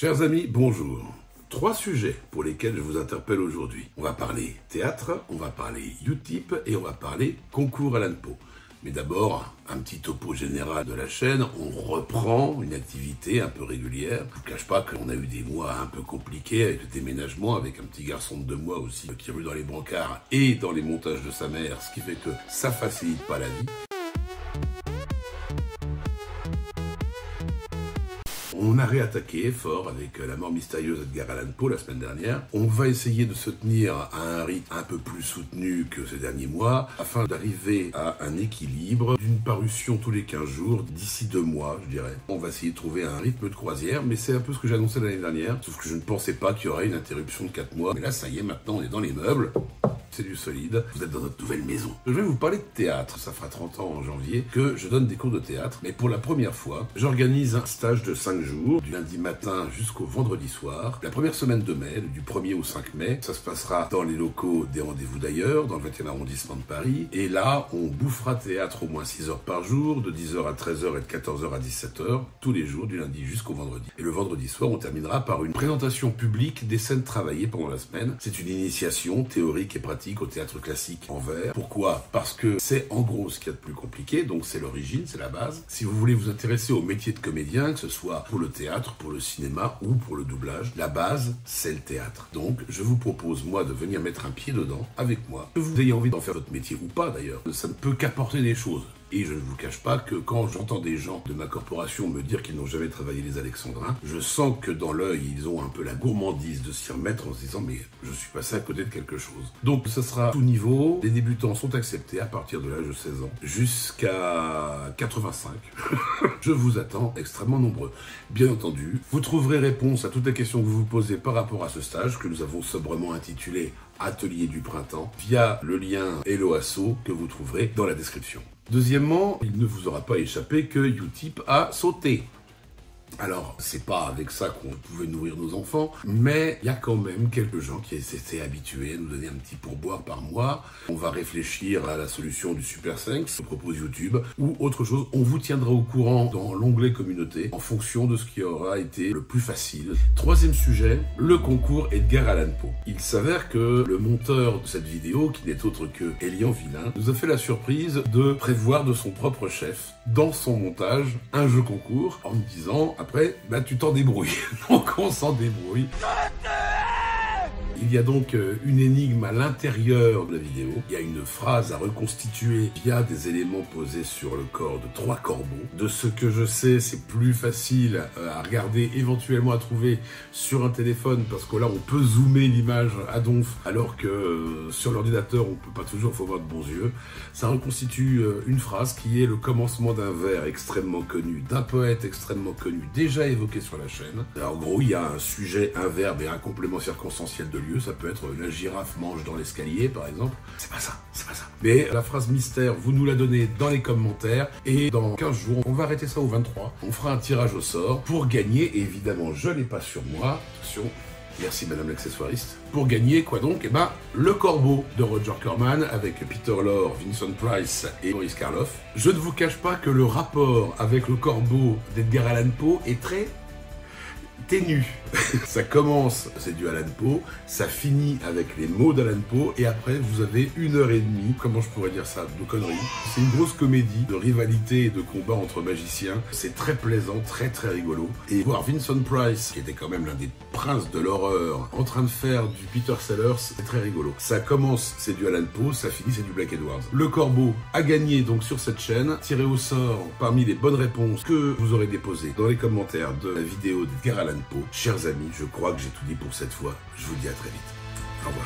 Chers amis, bonjour. 3 sujets pour lesquels je vous interpelle aujourd'hui. On va parler théâtre, on va parler Utip et on va parler concours à l'ANPO. Mais d'abord, un petit topo général de la chaîne. On reprend une activité un peu régulière. Je ne vous cache pas qu'on a eu des mois un peu compliqués avec le déménagement, avec un petit garçon de 2 mois aussi qui rue dans les brancards et dans les montages de sa mère, ce qui fait que ça facilite pas la vie. On a réattaqué fort avec la mort mystérieuse d'Edgar Allan Poe la semaine dernière. On va essayer de se tenir à un rythme un peu plus soutenu que ces derniers mois afin d'arriver à un équilibre d'une parution tous les 15 jours d'ici 2 mois, je dirais. On va essayer de trouver un rythme de croisière, mais c'est un peu ce que j'ai annoncé l'année dernière, sauf que je ne pensais pas qu'il y aurait une interruption de 4 mois. Mais là, ça y est, maintenant on est dans les meubles. C'est du solide, vous êtes dans notre nouvelle maison. Je vais vous parler de théâtre, ça fera 30 ans en janvier que je donne des cours de théâtre, mais pour la première fois, j'organise un stage de 5 jours, du lundi matin jusqu'au vendredi soir. La première semaine de mai, du 1er au 5 mai, ça se passera dans les locaux des Rendez-vous d'ailleurs, dans le 20e arrondissement de Paris, et là, on bouffera théâtre au moins 6 heures par jour, de 10h à 13h et de 14h à 17h, tous les jours, du lundi jusqu'au vendredi. Et le vendredi soir, on terminera par une présentation publique des scènes travaillées pendant la semaine. C'est une initiation théorique et pratique au théâtre classique en vers. Pourquoi? Parce que c'est en gros ce qu'il y a de plus compliqué, donc c'est l'origine, c'est la base. Si vous voulez vous intéresser au métier de comédien, que ce soit pour le théâtre, pour le cinéma ou pour le doublage, la base, c'est le théâtre. Donc, je vous propose, moi, de venir mettre un pied dedans avec moi. Que vous ayez envie d'en faire votre métier ou pas, d'ailleurs, ça ne peut qu'apporter des choses. Et je ne vous cache pas que quand j'entends des gens de ma corporation me dire qu'ils n'ont jamais travaillé les Alexandrins, je sens que dans l'œil, ils ont un peu la gourmandise de s'y remettre en se disant « mais je suis passé à côté de quelque chose ». Donc ça sera tout niveau, les débutants sont acceptés à partir de l'âge de 16 ans jusqu'à 85. Je vous attends extrêmement nombreux. Bien entendu, vous trouverez réponse à toutes les questions que vous vous posez par rapport à ce stage que nous avons sobrement intitulé Atelier du printemps via le lien Hello Asso que vous trouverez dans la description. Deuxièmement, il ne vous aura pas échappé que Utip a sauté. Alors, c'est pas avec ça qu'on pouvait nourrir nos enfants, mais il y a quand même quelques gens qui étaient habitués à nous donner un petit pourboire par mois. On va réfléchir à la solution du Super 5, ce que propose YouTube, ou autre chose. On vous tiendra au courant dans l'onglet communauté, en fonction de ce qui aura été le plus facile. Troisième sujet, le concours Edgar Allan Poe. Il s'avère que le monteur de cette vidéo, qui n'est autre que Elian Villain, nous a fait la surprise de prévoir de son propre chef, dans son montage, un jeu concours, en me disant... Après, tu t'en débrouilles. Donc on s'en débrouille. Il y a donc une énigme à l'intérieur de la vidéo. Il y a une phrase à reconstituer via des éléments posés sur le corps de 3 corbeaux. De ce que je sais, c'est plus facile à regarder, éventuellement à trouver sur un téléphone, parce que là, on peut zoomer l'image à donf, alors que sur l'ordinateur, on peut pas toujours, faut avoir de bons yeux. Ça reconstitue une phrase qui est le commencement d'un vers extrêmement connu, d'un poète extrêmement connu, déjà évoqué sur la chaîne. Alors, en gros, il y a un sujet, un verbe et un complément circonstanciel de lieu. Ça peut être la girafe mange dans l'escalier, par exemple. C'est pas ça, c'est pas ça. Mais la phrase mystère, vous nous la donnez dans les commentaires. Et dans 15 jours, on va arrêter ça au 23. On fera un tirage au sort pour gagner. Et évidemment, je l'ai pas sur moi. Attention. Merci madame l'accessoiriste. Pour gagner, quoi donc? Le Corbeau de Roger Corman avec Peter Lorre, Vincent Price et Boris Karloff. Je ne vous cache pas que le rapport avec le Corbeau d'Edgar Allan Poe est très ténu. Ça commence, c'est du Allan Poe, ça finit avec les mots d'Allan Poe, et après vous avez 1h30, comment je pourrais dire ça, de conneries. C'est une grosse comédie de rivalité et de combat entre magiciens. C'est très plaisant, très très rigolo. Et voir Vincent Price, qui était quand même l'un des princes de l'horreur, en train de faire du Peter Sellers, c'est très rigolo. Ça commence, c'est du Allan Poe, ça finit, c'est du Black Edwards. Le Corbeau a gagné donc sur cette chaîne, tiré au sort parmi les bonnes réponses que vous aurez déposées dans les commentaires de la vidéo d'Edgar Allan Poe. Chers amis, je crois que j'ai tout dit pour cette fois. Je vous dis à très vite. Au revoir.